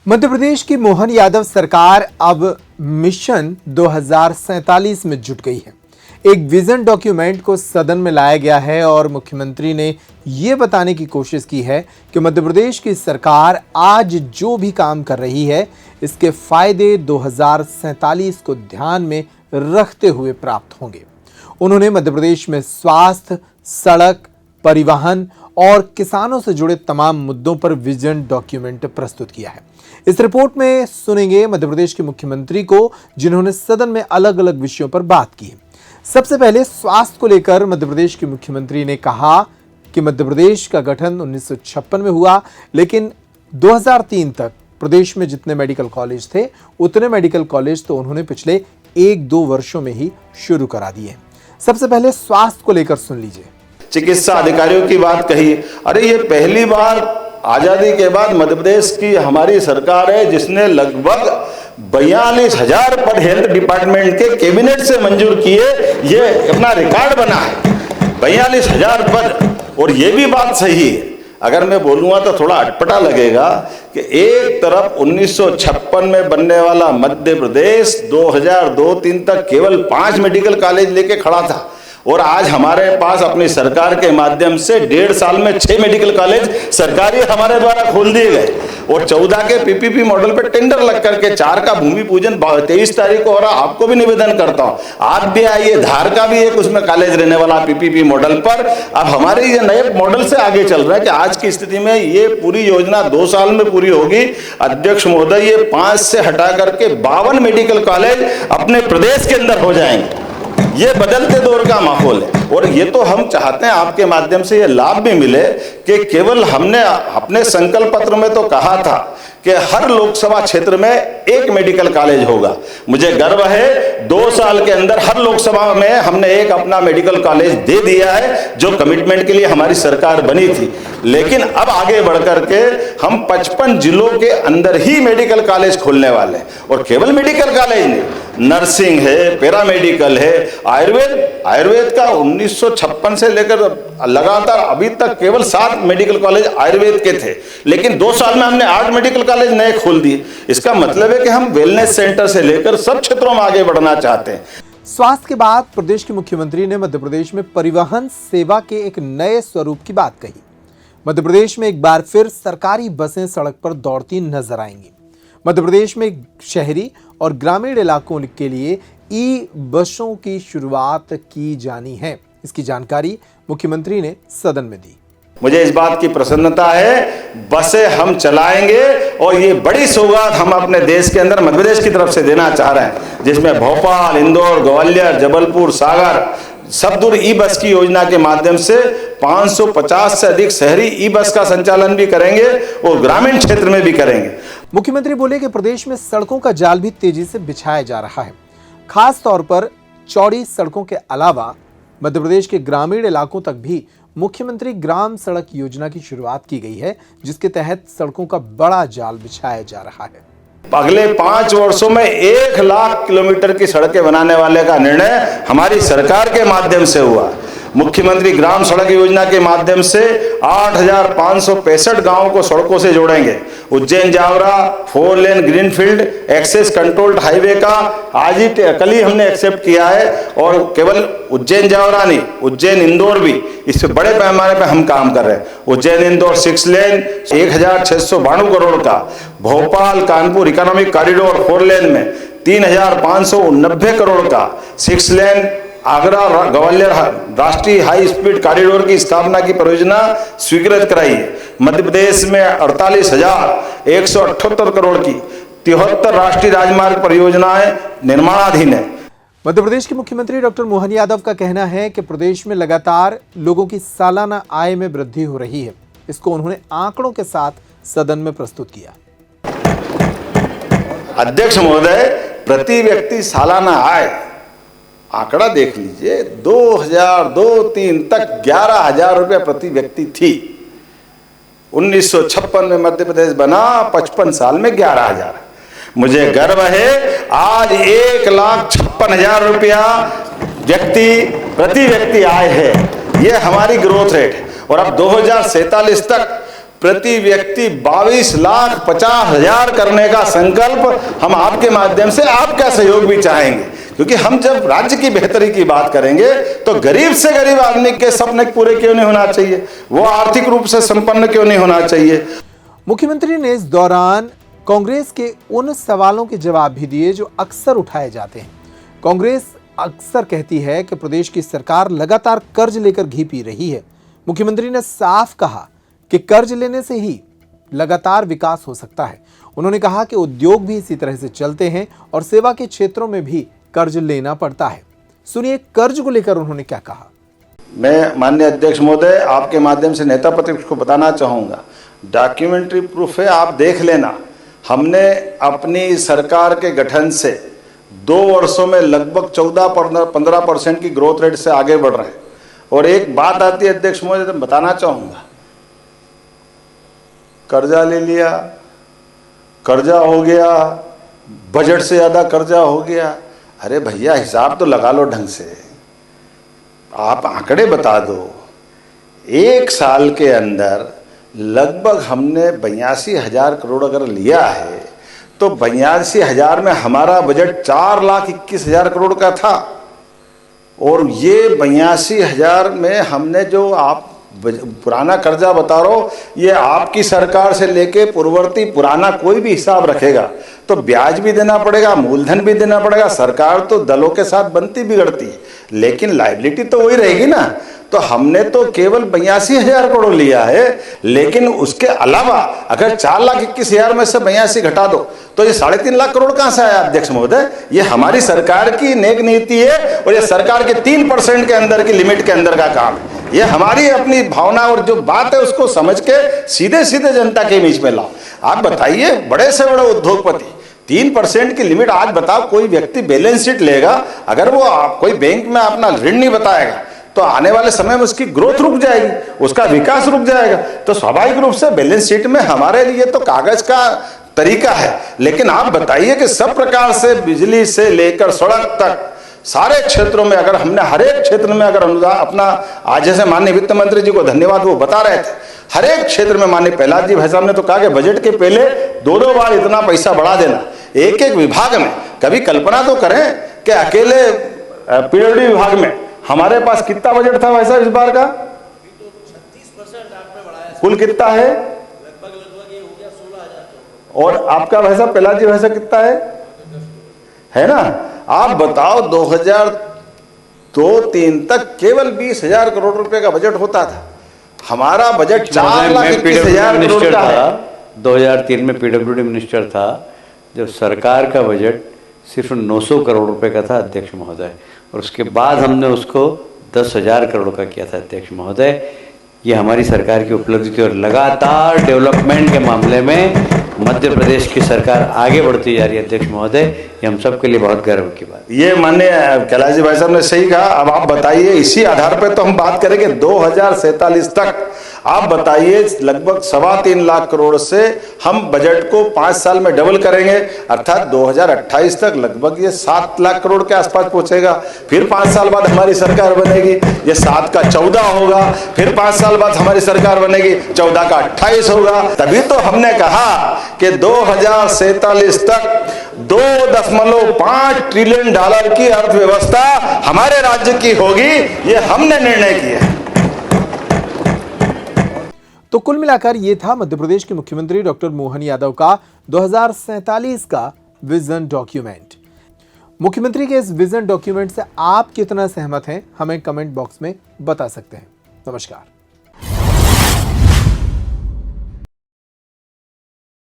मध्य प्रदेश की मोहन यादव सरकार अब मिशन 2047 में जुट गई है। एक विजन डॉक्यूमेंट को सदन में लाया गया है और मुख्यमंत्री ने यह बताने की कोशिश की है कि मध्य प्रदेश की सरकार आज जो भी काम कर रही है इसके फायदे 2047 को ध्यान में रखते हुए प्राप्त होंगे। उन्होंने मध्य प्रदेश में स्वास्थ्य, सड़क, परिवहन और किसानों से जुड़े तमाम मुद्दों पर विजन डॉक्यूमेंट प्रस्तुत किया है। इस रिपोर्ट में सुनेंगे मध्य प्रदेश के मुख्यमंत्री को, जिन्होंने सदन में अलग अलग विषयों पर बात की है। सबसे पहले स्वास्थ्य को लेकर मध्य प्रदेश के मुख्यमंत्री ने कहा कि मध्य प्रदेश का गठन 1956 में हुआ, लेकिन 2003 तक प्रदेश में जितने मेडिकल कॉलेज थे उतने मेडिकल कॉलेज तो उन्होंने पिछले 1-2 वर्षों में ही शुरू करा दिए। सबसे पहले स्वास्थ्य को लेकर सुन लीजिए। चिकित्सा अधिकारियों की बात कही। अरे ये पहली बार आजादी के बाद मध्य प्रदेश की हमारी सरकार है जिसने लगभग 42,000 पद हेल्थ डिपार्टमेंट के कैबिनेट से मंजूर किए। ये अपना रिकॉर्ड बना है, 42,000 पद। और ये भी बात सही है, अगर मैं बोलूंगा तो थोड़ा अटपटा लगेगा कि एक तरफ 1956 में बनने वाला मध्य प्रदेश 2002-3 तक केवल 5 मेडिकल कॉलेज लेके खड़ा था, और आज हमारे पास अपनी सरकार के माध्यम से 1.5 साल में 6 मेडिकल कॉलेज सरकारी हमारे द्वारा खोल दिए गए, और 14 के पीपीपी मॉडल पे टेंडर लग करके 4 का भूमि पूजन 23 तारीख को हो रहा। आपको भी निवेदन करता हूं, आप भी आइए। धार का भी एक उसमें कॉलेज रहने वाला पीपीपी मॉडल पर। अब हमारे ये नए मॉडल से आगे चल रहा है कि आज की स्थिति में ये पूरी योजना 2 साल में पूरी होगी। अध्यक्ष महोदय, ये 5 से हटा करके 52 मेडिकल कॉलेज अपने प्रदेश के अंदर हो जाएंगे। ये बदलते दौर का माहौल है, और ये तो हम चाहते हैं आपके माध्यम से ये लाभ भी मिले कि केवल हमने अपने संकल्प पत्र में तो कहा था कि हर लोकसभा क्षेत्र में 1 मेडिकल कॉलेज होगा। मुझे गर्व है 2 साल के अंदर हर लोकसभा में हमने एक अपना मेडिकल कॉलेज दे दिया है, जो कमिटमेंट के लिए हमारी सरकार बनी थी। लेकिन अब आगे बढ़कर के हम 55 जिलों के अंदर ही मेडिकल कॉलेज खोलने वाले हैं। और केवल मेडिकल कॉलेज नहीं, नर्सिंग है, पैरामेडिकल है, आयुर्वेद का 1956 से लेकर लगातार अभी तक केवल 7 मेडिकल कॉलेज आयुर्वेद के थे, लेकिन 2 साल में हमने 8 मेडिकल कॉलेज नए खोल दिए। इसका मतलब है कि हम वेलनेस सेंटर से लेकर सब क्षेत्रों में आगे बढ़ना चाहते हैं। स्वास्थ्य के बाद प्रदेश के मुख्यमंत्री ने मध्य प्रदेश में परिवहन सेवा के एक नए स्वरूप की बात कही। मध्य प्रदेश में एक बार फिर सरकारी बसें सड़क पर दौड़ती नजर आएंगी। मध्य प्रदेश में शहरी और ग्रामीण इलाकों के लिए ई बसों की शुरुआत की जानी है। इसकी जानकारी मुख्यमंत्री ने सदन में दी। मुझे इस बात की प्रसन्नता है, बसें हम चलाएंगे, और ये बड़ी सौगात हम अपने देश के अंदर मध्य प्रदेश की तरफ से देना चाह रहे हैं, जिसमें भोपाल, इंदौर, ग्वालियर, जबलपुर, सागर सब दूर ई बस की योजना के माध्यम से 550 से अधिक शहरी ई बस का संचालन भी करेंगे और ग्रामीण क्षेत्र में भी करेंगे। मुख्यमंत्री बोले कि प्रदेश में सड़कों का जाल भी तेजी से बिछाया जा रहा है। खास तौर पर चौड़ी सड़कों के अलावा मध्य प्रदेश के ग्रामीण इलाकों तक भी मुख्यमंत्री ग्राम सड़क योजना की शुरुआत की गई है, जिसके तहत सड़कों का बड़ा जाल बिछाया जा रहा है। अगले 5 वर्षों में 1 लाख किलोमीटर की सड़कें बनाने वाले का निर्णय हमारी सरकार के माध्यम से हुआ। मुख्यमंत्री ग्राम सड़क योजना के माध्यम से 8,565 गांवों को सड़कों से जोड़ेंगे। Ujjain Jaora 4 lane greenfield access controlled highway का आज ही कल ही हमने एक्सेप्ट किया है, और केवल उज्जैन जावरा नहीं, उज्जैन इंदौर भी इस पे बड़े पैमाने पे हम काम कर रहे हैं। उज्जैन इंदौर 6 लेन 1,692 करोड़ का, भोपाल कानपुर इकोनॉमिक कॉरिडोर 4 लेन में 3,590 करोड़ का, 6 लेन आगरा ग्वालियर राष्ट्रीय हाई स्पीड कॉरिडोर की स्थापना की परियोजना स्वीकृत कराई है। मध्य प्रदेश में 48,178 करोड़ की 73 राष्ट्रीय राजमार्ग परियोजनाएं निर्माणाधीन है। मध्य प्रदेश के मुख्यमंत्री डॉक्टर मोहन यादव का कहना है कि प्रदेश में लगातार लोगों की सालाना आय में वृद्धि हो रही है। इसको उन्होंने आंकड़ों के साथ सदन में प्रस्तुत किया। अध्यक्ष महोदय, प्रति व्यक्ति सालाना आय आंकड़ा देख लीजिए, 2002-3 तक 11,000 रुपये प्रति व्यक्ति थी। 1956 में मध्य प्रदेश बना, 55 साल में 11,000। मुझे गर्व है आज 1,56,000 रुपया प्रति व्यक्ति आय है। ये हमारी ग्रोथ रेट है, और अब 2047 तक प्रति व्यक्ति 22,50,000 करने का संकल्प हम आपके माध्यम से आपका सहयोग भी चाहेंगे, क्योंकि हम जब राज्य की बेहतरी की बात करेंगे तो गरीब से गरीब आदमी के सपने पूरे क्यों नहीं होना चाहिए, वो आर्थिक रूप से संपन्न क्यों नहीं होना चाहिए। मुख्यमंत्री ने इस दौरान कांग्रेस के उन सवालों के जवाब भी दिए जो अक्सर उठाए जाते हैं। कांग्रेस अक्सर कहती है कि प्रदेश की सरकार लगातार कर्ज लेकर घी पी रही है। मुख्यमंत्री ने साफ कहा कि कर्ज लेने से ही लगातार विकास हो सकता है। उन्होंने कहा कि उद्योग भी इसी तरह से चलते हैं और सेवा के क्षेत्रों में भी कर्ज लेना पड़ता है। सुनिए कर्ज को लेकर उन्होंने क्या कहा। मैं माननीय अध्यक्ष महोदय आपके माध्यम से नेता प्रतिपक्ष को बताना चाहूंगा, डॉक्यूमेंट्री प्रूफ है, आप देख लेना। हमने अपनी सरकार के गठन से 2 वर्षों में लगभग 14-15% की ग्रोथ रेट से आगे बढ़ रहे हैं। और एक बात आती है अध्यक्ष महोदय, तो बताना चाहूंगा, कर्जा ले लिया, कर्जा हो गया, बजट से ज्यादा कर्जा हो गया। अरे भैया हिसाब तो लगा लो ढंग से, आप आंकड़े बता दो। 1 साल के अंदर लगभग हमने 82,000 करोड़ अगर लिया है तो 82,000 में हमारा बजट 4,21,000 करोड़ का था। और ये 82,000 में हमने जो आप पुराना कर्जा बता रहे हो, ये आपकी सरकार से लेके पूर्ववर्ती पुराना कोई भी हिसाब रखेगा तो ब्याज भी देना पड़ेगा, मूलधन भी देना पड़ेगा। सरकार तो दलों के साथ बनती बिगड़ती है, लेकिन लायबिलिटी तो वही रहेगी ना। तो हमने तो केवल 82,000 करोड़ लिया है, लेकिन उसके अलावा अगर 4,21,000 में से 82 घटा दो तो ये 3.5 लाख करोड़ कहां से आया अध्यक्ष महोदय? ये हमारी सरकार की नेक नीति है और ये सरकार के 3% के अंदर की लिमिट के अंदर का काम है। ये हमारी अपनी भावना और जो बात है उसको समझ के सीधे सीधे जनता के बीच में लाओ। आप बताइए, बड़े से बड़े उद्योगपति 3% की लिमिट, आज बताओ कोई व्यक्ति बैलेंस शीट लेगा, अगर वो कोई बैंक में अपना ऋण नहीं बताएगा तो आने वाले समय में उसकी ग्रोथ रुक जाएगी, उसका विकास रुक जाएगा। तो स्वाभाविक रूप से बैलेंस शीट में हमारे लिए तो कागज का तरीका है, लेकिन आप बताइए कि सब प्रकार से बिजली से लेकर सड़क तक सारे क्षेत्रों में अगर हमने हर एक क्षेत्र में अगर अनुदान अपना, आज जैसे माननीय वित्त मंत्री जी को धन्यवाद, वो बता रहे थे हर एक क्षेत्र में माननीय प्रहलाद जी भाई साहब ने तो कहा कि बजट के पहले 2-2 बार इतना पैसा बढ़ा देना एक एक विभाग में। कभी कल्पना तो करें कि अकेले पीडब्ल्यूडी विभाग में हमारे पास कितना बजट था भाई साहब इस बार का? 36% कुल कितना है? लगभग ये हो गया 16,000। और आपका भाई साहब प्रहलाद जी भाई साहब कितना है ना? आप बताओ 2002-03 तक केवल 20,000 करोड़ रुपए का बजट होता था। हमारा बजट 4,21,000 करोड़ का है। 2003 में पीडब्ल्यूडी मिनिस्टर था जब सरकार का बजट सिर्फ 900 करोड़ रुपए का था अध्यक्ष महोदय, और उसके बाद हमने उसको 10,000 करोड़ का किया था अध्यक्ष महोदय। ये हमारी सरकार की उपलब्धि थी और लगातार डेवलपमेंट के मामले में मध्य प्रदेश की सरकार आगे बढ़ती जा रही है अध्यक्ष महोदय। ये हम सबके लिए बहुत गर्व की बात। ये माननीय कैलाश जी भाई साहब ने सही कहा। अब आप बताइए, इसी आधार पर तो हम बात करेंगे 2047 तक। आप बताइए लगभग 3.25 लाख करोड़ से हम बजट को 5 साल में डबल करेंगे, अर्थात 2028 तक लगभग ये 7 लाख करोड़ के आसपास पहुंचेगा। फिर 5 साल बाद हमारी सरकार बनेगी, ये 7 का 14 होगा। फिर 5 साल बाद हमारी सरकार बनेगी, 14 का 28 होगा। तभी तो हमने कहा कि 2047 तक $2.5 ट्रिलियन की अर्थव्यवस्था हमारे राज्य की होगी, ये हमने निर्णय किया। तो कुल मिलाकर ये था मध्य प्रदेश के मुख्यमंत्री डॉक्टर मोहन यादव का 2047 का विजन डॉक्यूमेंट। मुख्यमंत्री के इस विजन डॉक्यूमेंट से आप कितना सहमत हैं, हमें कमेंट बॉक्स में बता सकते हैं। नमस्कार।